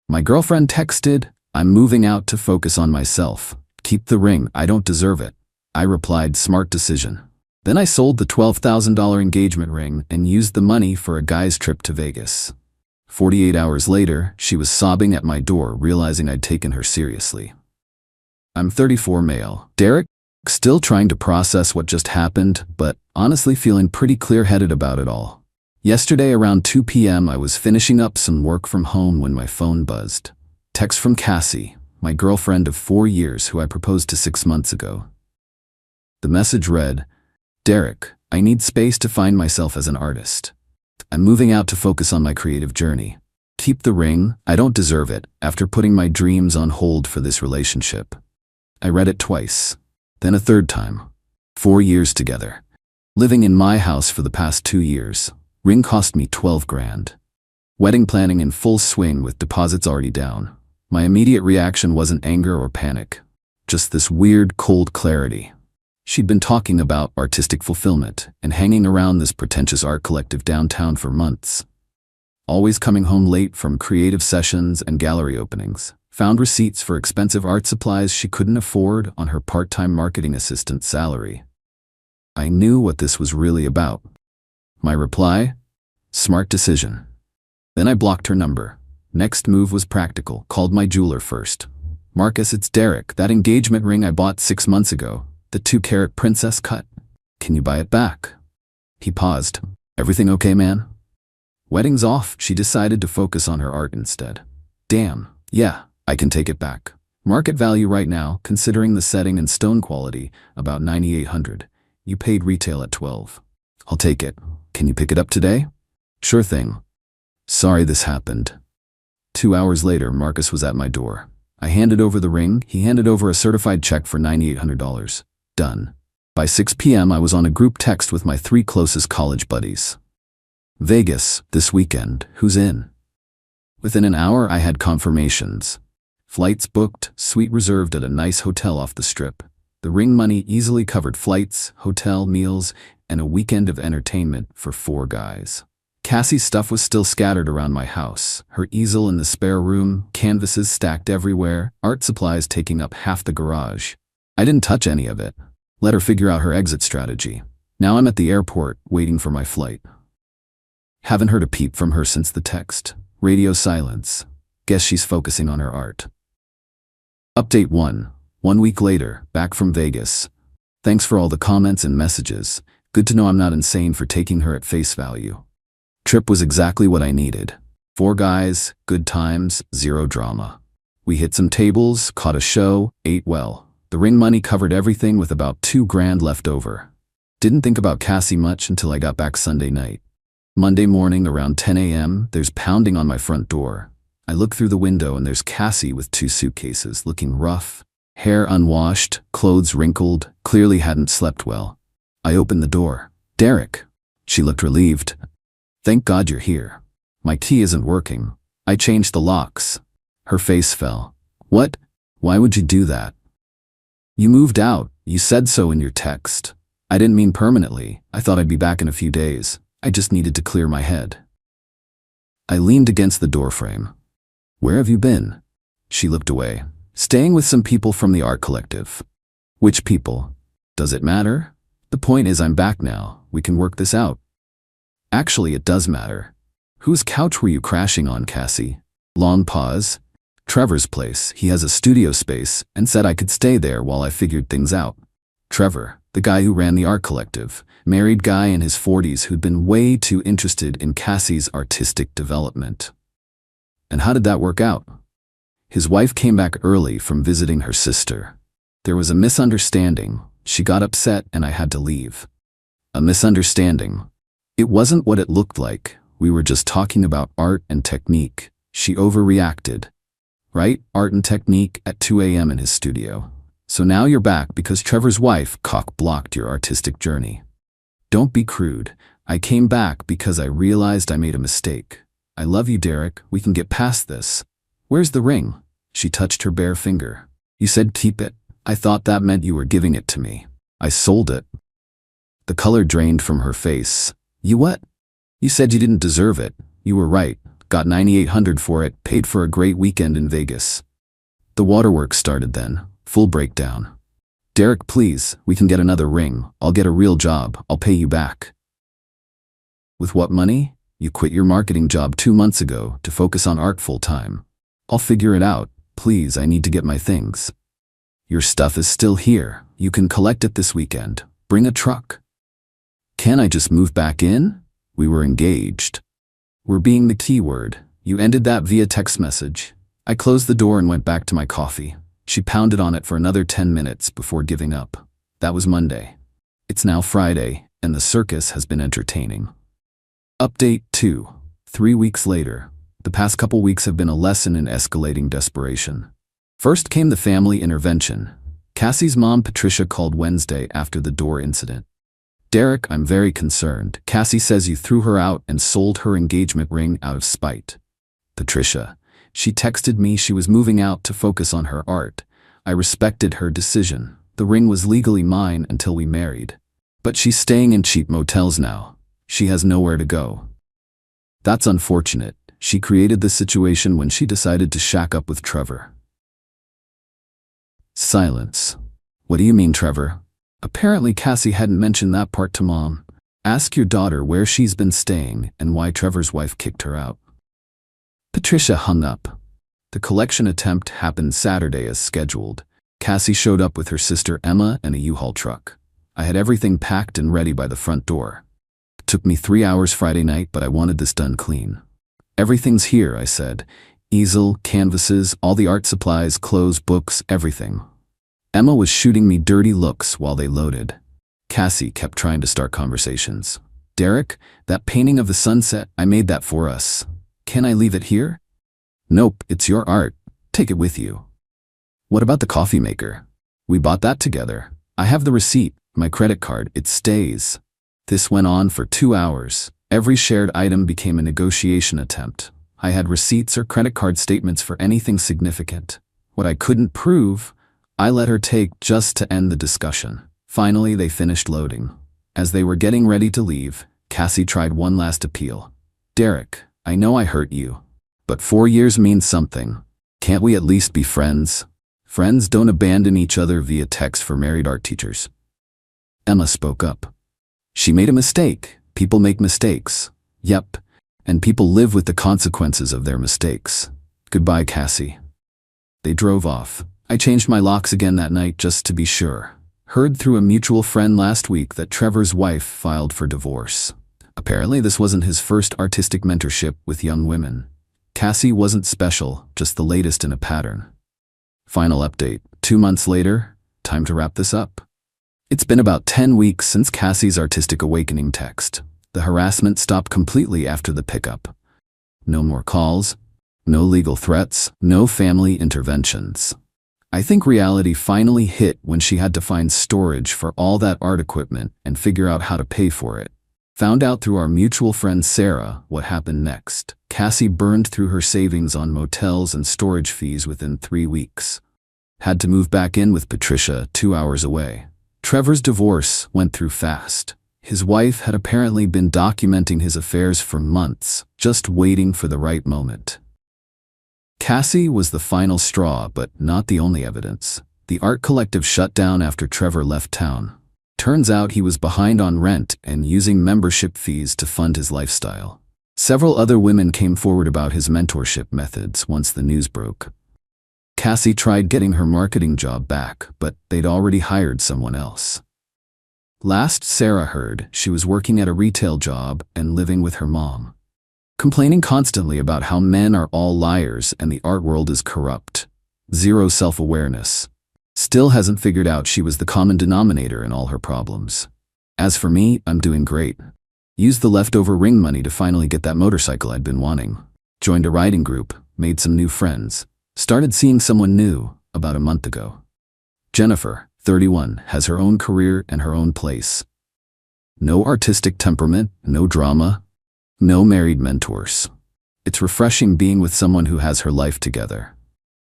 My girlfriend texted, "I'm moving out to focus on myself. Keep the ring, I don't deserve it." I replied, "Smart decision." Then I sold the $12,000 engagement ring and used the money for a guy's trip to Vegas. 48 hours later, she was sobbing at my door, realizing I'd taken her seriously. I'm 34, male. Derek, still trying to process what just happened, but honestly feeling pretty clear-headed about it all. Yesterday around 2 p.m. I was finishing up some work from home when my phone buzzed. Text from Cassie, my girlfriend of 4 years who I proposed to 6 months ago. The message read, "Derek, I need space to find myself as an artist. I'm moving out to focus on my creative journey. Keep the ring, I don't deserve it, after putting my dreams on hold for this relationship." I read it twice, then a third time. 4 years together. Living in my house for the past 2 years. Ring cost me $12,000. Wedding planning in full swing with deposits already down. My immediate reaction wasn't anger or panic. Just this weird, cold clarity. She'd been talking about artistic fulfillment and hanging around this pretentious art collective downtown for months. Always coming home late from creative sessions and gallery openings. Found receipts for expensive art supplies she couldn't afford on her part-time marketing assistant salary. I knew what this was really about. My reply? Smart decision. Then I blocked her number. Next move was practical. Called my jeweler first. "Marcus, it's Derek. That engagement ring I bought 6 months ago. The 2-carat princess cut. Can you buy it back?" He paused. "Everything okay, man?" "Wedding's off." She decided to focus on her art instead. "Damn, yeah, I can take it back. Market value right now, considering the setting and stone quality, about $9,800. You paid retail at $12. I'll take it. Can you pick it up today?" "Sure thing. Sorry this happened." 2 hours later, Marcus was at my door. I handed over the ring, he handed over a certified check for $9,800. Done. By 6 p.m. I was on a group text with my 3 closest college buddies. "Vegas, this weekend, who's in?" Within an hour I had confirmations. Flights booked, suite reserved at a nice hotel off the strip. The ring money easily covered flights, hotel, meals, and a weekend of entertainment for 4 guys. Cassie's stuff was still scattered around my house. Her easel in the spare room, canvases stacked everywhere, art supplies taking up half the garage. I didn't touch any of it. Let her figure out her exit strategy. Now I'm at the airport, waiting for my flight. Haven't heard a peep from her since the text. Radio silence. Guess she's focusing on her art. Update 1. 1 week later, back from Vegas. Thanks for all the comments and messages. Good to know I'm not insane for taking her at face value. Trip was exactly what I needed. 4 guys, good times, 0 drama. We hit some tables, caught a show, ate well. The ring money covered everything with about $2,000 left over. Didn't think about Cassie much until I got back Sunday night. Monday morning around 10 a.m., there's pounding on my front door. I look through the window and there's Cassie with 2 suitcases, looking rough. Hair unwashed, clothes wrinkled, clearly hadn't slept well. I opened the door. "Derek." She looked relieved. "Thank God you're here. My key isn't working. I changed the locks." Her face fell. "What? Why would you do that?" "You moved out. You said so in your text." "I didn't mean permanently. I thought I'd be back in a few days. I just needed to clear my head." I leaned against the doorframe. "Where have you been?" She looked away. "Staying with some people from the art collective." "Which people? Does it matter?" "The point is I'm back now. We can work this out." "Actually, it does matter. Whose couch were you crashing on, Cassie?" Long pause. "Trevor's place. He has a studio space and said I could stay there while I figured things out." Trevor, the guy who ran the art collective, married guy in his 40s who'd been way too interested in Cassie's artistic development. And how did that work out? His wife came back early from visiting her sister. There was a misunderstanding. She got upset and I had to leave. A misunderstanding. It wasn't what it looked like. We were just talking about art and technique. She overreacted. Right? Art and technique at 2 a.m. in his studio. So now you're back because Trevor's wife cock-blocked your artistic journey. Don't be crude. I came back because I realized I made a mistake. I love you, Derek. We can get past this. Where's the ring? She touched her bare finger. You said keep it. I thought that meant you were giving it to me. I sold it. The color drained from her face. You what? You said you didn't deserve it. You were right. Got $9,800 for it, paid for a great weekend in Vegas. The waterworks started then, full breakdown. Derek, please, we can get another ring. I'll get a real job. I'll pay you back. With what money? You quit your marketing job 2 months ago to focus on art full-time. I'll figure it out. Please, I need to get my things. Your stuff is still here. You can collect it this weekend. Bring a truck. Can I just move back in? We were engaged. We're being the key word. You ended that via text message. I closed the door and went back to my coffee. She pounded on it for another 10 minutes before giving up. That was Monday. It's now Friday, and the circus has been entertaining. Update 2. 3 weeks later. The past couple weeks have been a lesson in escalating desperation. First came the family intervention. Cassie's mom, Patricia, called Wednesday after the door incident. Derek, I'm very concerned. Cassie says you threw her out and sold her engagement ring out of spite. Patricia. She texted me she was moving out to focus on her art. I respected her decision. The ring was legally mine until we married. But she's staying in cheap motels now. She has nowhere to go. That's unfortunate. She created this situation when she decided to shack up with Trevor. Silence. What do you mean, Trevor? Apparently Cassie hadn't mentioned that part to Mom. Ask your daughter where she's been staying and why Trevor's wife kicked her out. Patricia hung up. The collection attempt happened Saturday as scheduled. Cassie showed up with her sister Emma and a U-Haul truck. I had everything packed and ready by the front door. It took me 3 hours Friday night, but I wanted this done clean. Everything's here, I said. Easel, canvases, all the art supplies, clothes, books, everything. Emma was shooting me dirty looks while they loaded. Cassie kept trying to start conversations. Derek, that painting of the sunset, I made that for us. Can I leave it here? Nope, it's your art. Take it with you. What about the coffee maker? We bought that together. I have the receipt, my credit card, it stays. This went on for 2 hours. Every shared item became a negotiation attempt. I had receipts or credit card statements for anything significant. What I couldn't prove, I let her take just to end the discussion. Finally, they finished loading. As they were getting ready to leave, Cassie tried one last appeal. Derek, I know I hurt you, but 4 years means something. Can't we at least be friends? Friends don't abandon each other via text for married art teachers. Emma spoke up. She made a mistake. People make mistakes. Yep. And people live with the consequences of their mistakes. Goodbye, Cassie. They drove off. I changed my locks again that night just to be sure. Heard through a mutual friend last week that Trevor's wife filed for divorce. Apparently this wasn't his first artistic mentorship with young women. Cassie wasn't special, just the latest in a pattern. Final update. 2 months later, time to wrap this up. It's been about 10 weeks since Cassie's artistic awakening text. The harassment stopped completely after the pickup. No more calls, no legal threats, no family interventions. I think reality finally hit when she had to find storage for all that art equipment and figure out how to pay for it. Found out through our mutual friend Sarah what happened next. Cassie burned through her savings on motels and storage fees within 3 weeks. Had to move back in with Patricia 2 hours away. Trevor's divorce went through fast. His wife had apparently been documenting his affairs for months, just waiting for the right moment. Cassie was the final straw, but not the only evidence. The art collective shut down after Trevor left town. Turns out he was behind on rent and using membership fees to fund his lifestyle. Several other women came forward about his mentorship methods once the news broke. Cassie tried getting her marketing job back, but they'd already hired someone else. Last Sarah heard, she was working at a retail job and living with her mom. Complaining constantly about how men are all liars and the art world is corrupt. Zero self-awareness. Still hasn't figured out she was the common denominator in all her problems. As for me, I'm doing great. Used the leftover ring money to finally get that motorcycle I'd been wanting. Joined a riding group, made some new friends. Started seeing someone new about a month ago. Jennifer, 31, has her own career and her own place. No artistic temperament, no drama, no married mentors. It's refreshing being with someone who has her life together.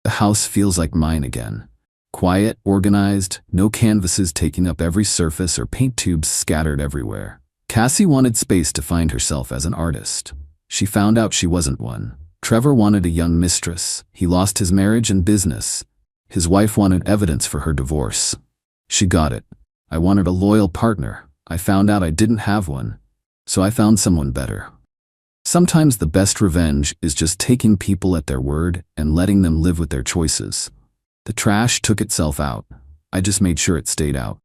The house feels like mine again. Quiet, organized, no canvases taking up every surface or paint tubes scattered everywhere. Cassie wanted space to find herself as an artist. She found out she wasn't one. Trevor wanted a young mistress. He lost his marriage and business. His wife wanted evidence for her divorce. She got it. I wanted a loyal partner. I found out I didn't have one, so I found someone better. Sometimes the best revenge is just taking people at their word and letting them live with their choices. The trash took itself out. I just made sure it stayed out.